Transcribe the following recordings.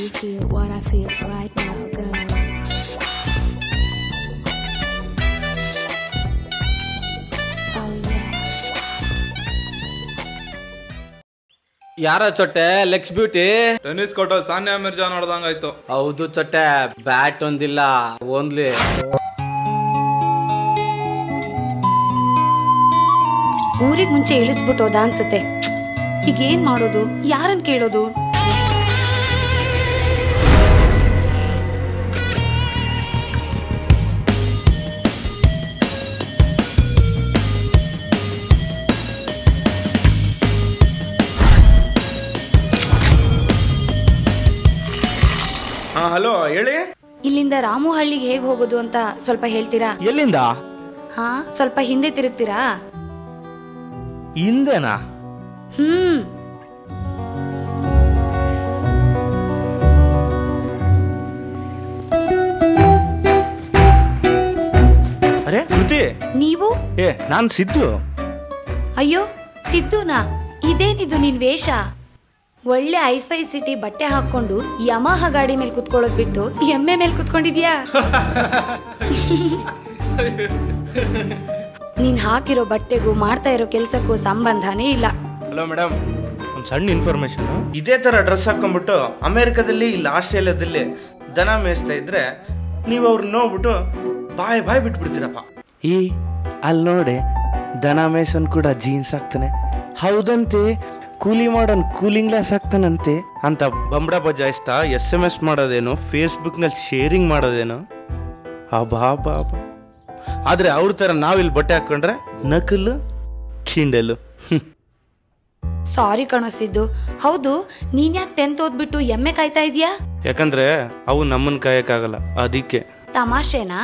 you feel what I feel right now, girl? Oh yeah. ಯಾರೋ ಚೊಟ್ಟೆ ಲೆಕ್ಸ್ beauty tennis ಕೋರ್ಟಲ್ Sanya Mirza ನೋಡ್ದಂಗಾಯ್ತು. ಹೌದು ಚೊಟ್ಟೆ, bat ಒಂದಿಲ್ಲ only. ಊರಿಗೆ ಮುಂಚೆ ಇಳಿಸ್ಬಿಟ್ಟು ಹೋದ ಅನ್ಸುತ್ತೆ. ಹೀಗೇನ್ ಮಾಡೋದು, ಯಾರನ್ ಕೇಳೋದು? ಹಲೋ ಹೇಳಿ. ಇಲ್ಲಿಂದ ರಾಮುಹಳ್ಳಿಗೆ ಹೇಗ್ ಹೋಗೋದು ಅಂತ ಸ್ವಲ್ಪ ಹೇಳ್ತೀರಾ? ಎಲ್ಲಿಂದ? ಹಾ, ಸ್ವಲ್ಪ ಹಿಂದೆ ತಿರುಗ್ತೀರಾ? ಹಿಂದೆನಾ? ಅರೆ ಕೃತಿ, ನೀವು? ನಾನ್ ಸಿದ್ದು. ಅಯ್ಯೋ ಸಿದ್ದುನಾ? ಇದೇನಿದು ನಿನ್ ವೇಷ? ಒಳ್ಳೆ ಐಫೈ ಸಿಟಿ ಬಟ್ಟೆ ಹಾಕೊಂಡು ಯಮಹ ಗಾಡಿ ಮೇಲೆ ಕುತ್ಕೊಳ್ಳೋದ್ ಬಿಟ್ಟು ಎಮ್ಮೆ ಮೇಲೆ ಕುತ್ಕೊಂಡಿದ್ಯಾ? ನೀನ್ ಹಾಕಿರೋ ಬಟ್ಟೆಗೂ ಮಾಡ್ತಾ ಇರೋ ಕೆಲ್ಸಕ್ಕೂ ಸಂಬಂಧನೇ ಇಲ್ಲ. ಹಲೋ ಮೇಡಮ್, ಒಂದು ಸಣ್ಣ ಇನ್ಫಾರ್ಮೇಶನ್. ಇದೇ ತರ ಡ್ರೆಸ್ ಹಾಕೊಂಡ್ಬಿಟ್ಟು ಅಮೆರಿಕದಲ್ಲಿ ಇಲ್ಲ ಆಸ್ಟ್ರೇಲಿಯಾದಲ್ಲಿ ದನ ಮೇಯಿಸ್ತಾ ಇದ್ರೆ ನೀವು ಅವ್ರನ್ನ ನೋಡ್ಬಿಟ್ಟು ಬಾಯ್ ಬಿಟ್ಬಿಡ್ತೀರಪ್ಪ. ಅಲ್ಲಿ ನೋಡಿ, ದನ ಮೇಯ್ಸನ್ ಕೂಡ ಜೀನ್ಸ್ ಹಾಕ್ತಾನೆ, ಹೌದಂತೆ ಕೂಲಿ ಮಾಡೋನ್ ಕೂಲಿಂಗ್ ಗ್ಲಾಸ್ ಹಾಕ್ತಾನಂತೆ ಅಂತ ಬಂಬಡ ಬಜಾಯಿಸ್ತಾ SMS ಮಾಡೋದೇನೋ, ಫೇಸ್ಬುಕ್ನಲ್ಲಿ ಶೇರಿಂಗ್ ಮಾಡೋದೇನೋ. ಅಬಾ ಆದ್ರೆ ಅವ್ರ ತರ ನಾವಿಲ್ಲಿ ಬಟ್ಟೆ ಹಾಕೊಂಡ್ರೆ ನಕಲು ಕಿಂಡಲು. ಸಾರಿ ಕಣಸಿದ್ದು. ಹೌದು, ನೀನ್ ಯಾಕೆ 10th ಓದ್ಬಿಟ್ಟು ಎಮ್ಮೆ ಕಾಯ್ತಾ ಇದೀಯಾ? ಯಾಕಂದ್ರೆ ಅವು ನಮ್ಮನ್ ಕಾಯಕ್ಕಾಗಲ್ಲ, ಅದಕ್ಕೆ. ತಮಾಷೆನಾ?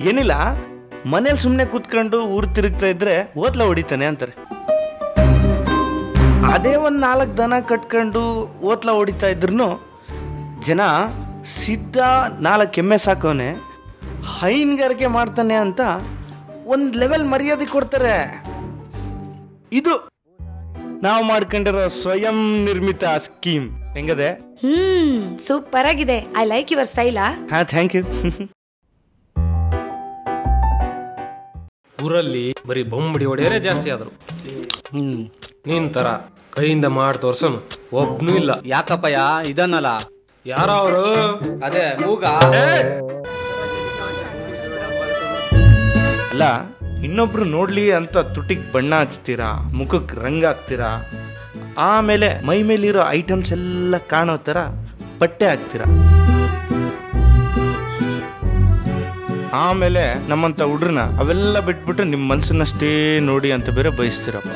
ಏನಿಲ್ಲ, ಮನೇಲಿ ಸುಮ್ನೆ ಕೂತ್ಕೊಂಡು ಊರ್ ತಿರುಗ್ತಾ ಇದ್ರೆ ಓದ್ಲ ಹೊಡಿತಾನೆ ಅಂತಾರೆ. ಅದೇ ಒಂದ್ 4 ದನ ಕಟ್ಕೊಂಡು ಓತ್ಲ ಹೊಡಿತಾ ಇದ್ರು ಜನ ಸಿದ್ಧ 4 ಎಮ್ಮೆ ಸಾಕೋನೆ ಹೈನುಗಾರಿಕೆ ಮಾಡ್ತಾನೆ ಅಂತ ಒಂದ್ ಲೆವೆಲ್ ಮರ್ಯಾದೆ ಕೊಡ್ತಾರೆ. ಇದು ನಾವು ಮಾಡ್ಕೊಂಡಿರೋ ಸ್ವಯಂ ನಿರ್ಮಿತ ಸ್ಕೀಮ್. ಹೆಂಗದೆ? ಸೂಪರ್ ಆಗಿದೆ. I like your style. ಹಾ, ಥ್ಯಾಂಕ್ ಯು. ಊರಲ್ಲಿ ಬರೀ ಬೊಂಬಡಿ ಹೊಡೆಯರೇ ಜಾಸ್ತಿ ಆದ್ರು. ನೀನ್ ತರ ಕೈಯಿಂದ ಮಾಡಿ ತೋರ್ಸನು ಒಬ್ನು ಇಲ್ಲ. ಯಾಕಪ್ಪಯ್ಯ ಇದನ್ನಲ್ಲ? ಯಾರ ಅವರು? ಅದೇ ಮೂಗ. ಅಲ್ಲ, ಇನ್ನೊಬ್ರು ನೋಡ್ಲಿ ಅಂತ ತುಟಿಗ್ ಬಣ್ಣ ಹಚ್ತೀರಾ, ಮುಖಕ್ಕೆ ರಂಗ ಹಾಕ್ತೀರಾ, ಆಮೇಲೆ ಮೈ ಮೇಲಿರೋ ಐಟಮ್ಸ್ ಎಲ್ಲ ಕಾಣೋ ತರ ಬಟ್ಟೆ ಹಾಕ್ತೀರಾ, ಆಮೇಲೆ ನಮ್ಮಂತ ಹುಡ್ರನ್ನ ಅವೆಲ್ಲ ಬಿಟ್ಬಿಟ್ಟು ನಿಮ್ ಮನ್ಸನ್ನಷ್ಟೇ ನೋಡಿ ಅಂತ ಬೇರೆ ಬಯಸ್ತೀರಪ್ಪ.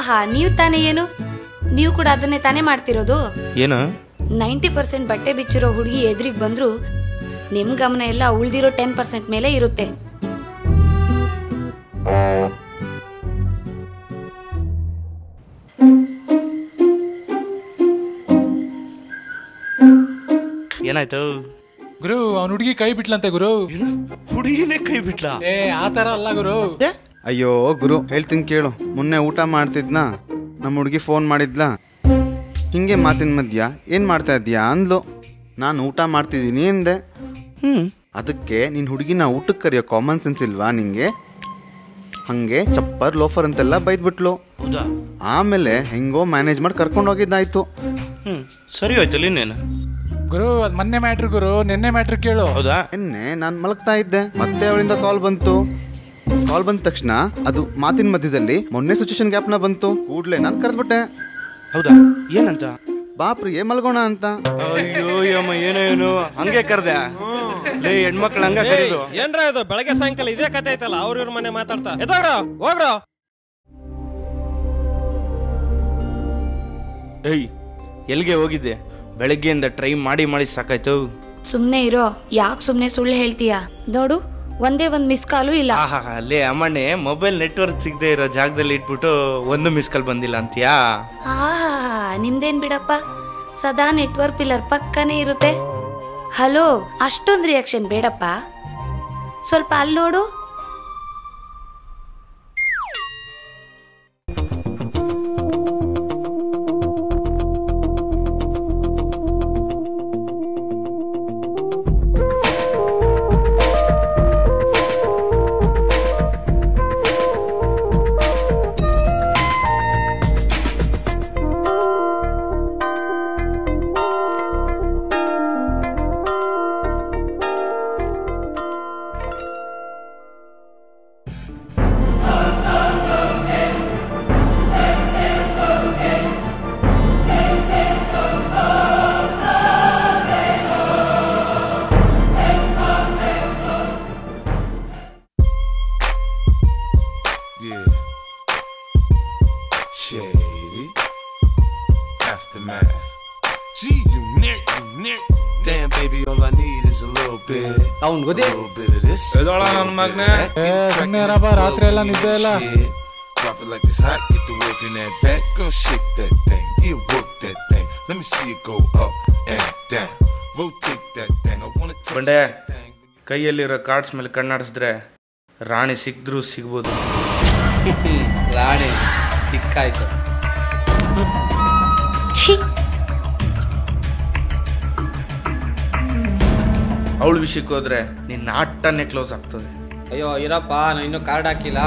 ಹಾ, ನೀವು ತಾನೇ ಏನು? ನೀವು ಕೂಡ ಅದನ್ನೇ ತಾನೇ ಮಾಡ್ತಿರೋದು? ಏನು? 90% ಬಟ್ಟೆ ಬಿಚ್ಚಿರೋ ಹುಡುಗಿ ಎದುರಿಗೆ ಬಂದ್ರು ನಿಮ್ ಗಮನ ಎಲ್ಲ ಉಳ್ದಿರೋ 10% ಮೇಲೆ ಇರುತ್ತೆ. ಏನಾಯ್ತು ಗುರು? ಅವ್ನ ಹುಡುಗಿ ಕೈ ಬಿಟ್ಲಂತೆ ಗುರು. ಹುಡುಗಿನೇ ಕೈ ಬಿಟ್ಲ? ಆತರ ಅಲ್ಲ ಗುರು. ಅಯ್ಯೋ ಗುರು, ಹೇಳ್ತೀನಿ ಕೇಳು. ಮೊನ್ನೆ ಊಟ ಮಾಡ್ತಿದ್ನ, ನಮ್ಮ ಹುಡುಗಿ ಫೋನ್ ಮಾಡಿದ್ಲಾ, ಹಿಂಗೆ ಮಾತಿನ ಮಧ್ಯ ಏನ್ ಮಾಡ್ತಾ ಇದ್ಯಾ ಅಂದ್ಲು. ನಾನು ಊಟ ಮಾಡ್ತಿದ್ದೀನಿ ಅಂದೆ. ಅದಕ್ಕೆ ನಿನ್ ಹುಡುಗಿನ ಊಟಕ್ಕೆ ಕರೆಯೋ ಕಾಮನ್ ಸೆನ್ಸ್ ಇಲ್ವಾ ನಿಂಗೆ? ಹಂಗೆ ಚಪ್ಪರ್ ಲೋಫರ್ ಅಂತೆಲ್ಲ ಬೈದ್ಬಿಟ್ಲು. ಆಮೇಲೆ ಹೆಂಗೋ ಮ್ಯಾನೇಜ್ ಮಾಡಿ ಕರ್ಕೊಂಡು ಹೋಗಿದ್ದಾಯ್ತು. ಸರಿ ಹೋಯ್ತಲ್ಲ. ಇನ್ನೇನು ಗುರು? ಅದ್ ಮೊನ್ನೆ ಮ್ಯಾಟ್ರ್ ಗುರು, ನಿನ್ನೆ ಮ್ಯಾಟ್ರ್ ಕೇಳು. ಹೌದಾ? ನಿನ್ನೆ ನಾನು ಮಲಗ್ತಾ ಇದ್ದೆ, ಮತ್ತೆ ಅವಳಿಂದ ಕಾಲ್ ಬಂತು. ಕಾಲ್ ಬಂದ ತಕ್ಷಣ ಅದು ಮಾತಿನ ಮಧ್ಯದಲ್ಲಿ ಮೊನ್ನೆ ಸಿಚುವೇಶನ್ ಗ್ಯಾಪ್ನ ಬಂತು. ಕೂಡ್ಲೆ ನಾನು ಕರೆದ್ಬಿಟ್ಟೆ. ಹೌದಾ? ಏನಂತ? ಬಾಪ್ರಿಗೆ ಮಲ್ಗೋಣ ಅಂತ. ಅಯ್ಯೋ ಯಮ್ಮ, ಏನು ಹಂಗೆ ಕರ್ದೆ? ಹೆಣ್ಮಕ್ಳು ಹಂಗ ಕರೀದು? ಏನ್ರ ಇದು ಬೆಳಗ್ಗೆ ಸಾಯಂಕಾಲ ಇದೇ ಕತೆ ಐತಲ್ಲ, ಅವ್ರ ಮನೆ ಮಾತಾಡ್ತಾ ಎದೋಗ್ರ ಹೋಗ್ರ. ಏಯ್, ಎಲ್ಗೆ ಹೋಗಿದ್ದೆ? ಬೆಳಗ್ಗೆಯಿಂದ ಟ್ರೈ ಮಾಡಿ ಸಾಕಾಯ್ತು. ಸುಮ್ನೆ ಇರೋ, ಯಾಕೆ ಸುಮ್ನೆ ಸುಳ್ಳು ಹೇಳ್ತೀಯಾ? ನೋಡು, ಒಂದೇ ಒಂದ್ ಮಿಸ್ ಕಾಲು ಇಲ್ಲ. ಅಲ್ಲೇ ಅಮ್ಮಣ್ಣೆ ಮೊಬೈಲ್ ನೆಟ್ವರ್ಕ್ ಸಿಗದೆ ಇರೋ ಜಾಗದಲ್ಲಿ ಇಟ್ಬಿಟ್ಟು ಒಂದು ಮಿಸ್ ಕಾಲ್ ಬಂದಿಲ್ಲ ಅಂತೀಯಾ? ನಿಮ್ದೇನ್ ಬಿಡಪ್ಪ, ಸದಾ ನೆಟ್ವರ್ಕ್ ಪಿಲ್ಲರ್ ಪಕ್ಕನೇ ಇರುತ್ತೆ. ಹಲೋ, ಅಷ್ಟೊಂದು ರಿಯಾಕ್ಷನ್ ಬೇಡಪ್ಪ. ಸ್ವಲ್ಪ ಅಲ್ಲಿ ನೋಡು. ಅವ್ನ್ ಗೊತ್ತೇ ಎದೋಳ ನನ್ನ ಮಗನೇ. ಸುಮ್ಮನೆ ಇರಪ್ಪ, ರಾತ್ರಿ ಎಲ್ಲ ನಿದ್ದೆ ಇಲ್ಲ. Drop it like it's hot, get to work in that back, girl, shake that thing, yeah, work that thing. Let me see it go up and down, rotate that thing. I wanna touch ಬಂಡೆ that thing. ಕೈಯಲ್ಲಿರೋ cards ಮೇಲೆ ಕಣ್ಣಾಡಿಸಿದ್ರೆ ರಾಣಿ ಸಿಕ್ಕಿದ್ರೂ ಸಿಗ್ಬೋದು. ರಾಣಿ ಸಿಕ್ಕಾಯ್ತು. ಛೀ, ಅವಳ ವಿಷಯಕ್ಕೆ ಹೋದ್ರೆ ನಿನ್ನ ಆಟನೇ close ಆಗ್ತದೆ. ಅಯ್ಯೋ ಇರಪ್ಪ, ನಾನು ಇನ್ನೂ ಕಾರ್ಡ್ ಹಾಕಿಲ್ಲ.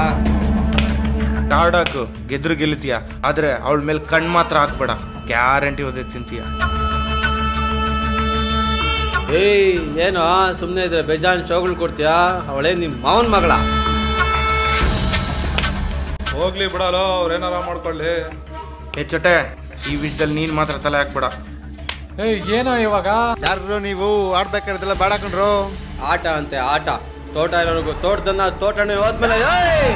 ಕಾರ್ಡ್ ಹಾಕು, ಗೆದ್ರು ಗೆಲ್ತೀಯ, ಆದ್ರೆ ಅವಳ ಮೇಲೆ ಕಣ್ ಮಾತ್ರ ಹಾಕ್ಬೇಡ, ಗ್ಯಾರಂಟಿ ಓದೇ ತಿಂತೀಯ. ಏಯ್ ಏನೋ ಸುಮ್ಮನೆ ಇದ್ರೆ ಬೇಜಾನ್ ಶೋಗಳು ಕೊಡ್ತೀಯಾ? ಅವಳೇ ನಿಮ್ಮ ಮಾವನ್ ಮಗಳ. ಹೋಗ್ಲಿ ಬಿಡಲ್ಲ, ಅವ್ರೇನಾರ ಮಾಡ್ಕೊಳ್ಳಿ. ಏ ಚೊಟೆ, ಈ ವಿಷಯದಲ್ಲಿ ನೀನ್ ಮಾತ್ರ ತಲೆ ಹಾಕ್ಬೇಡ. ಏಯ್ ಏನೋ ಇವಾಗ? ಯಾರು ನೀವು ಆಡ್ಬೇಕಾದ್ರೆಲ್ಲ ಬೇಡ ಕಣ್ರು. ಆಟ ಅಂತೆ ಆಟ. ತೋಟ ಇರೋರ್ಗು ತೋಟದನ್ನ ತೋಟನೇ ಹೋದ್ಮೇಲೆ ಏಯ್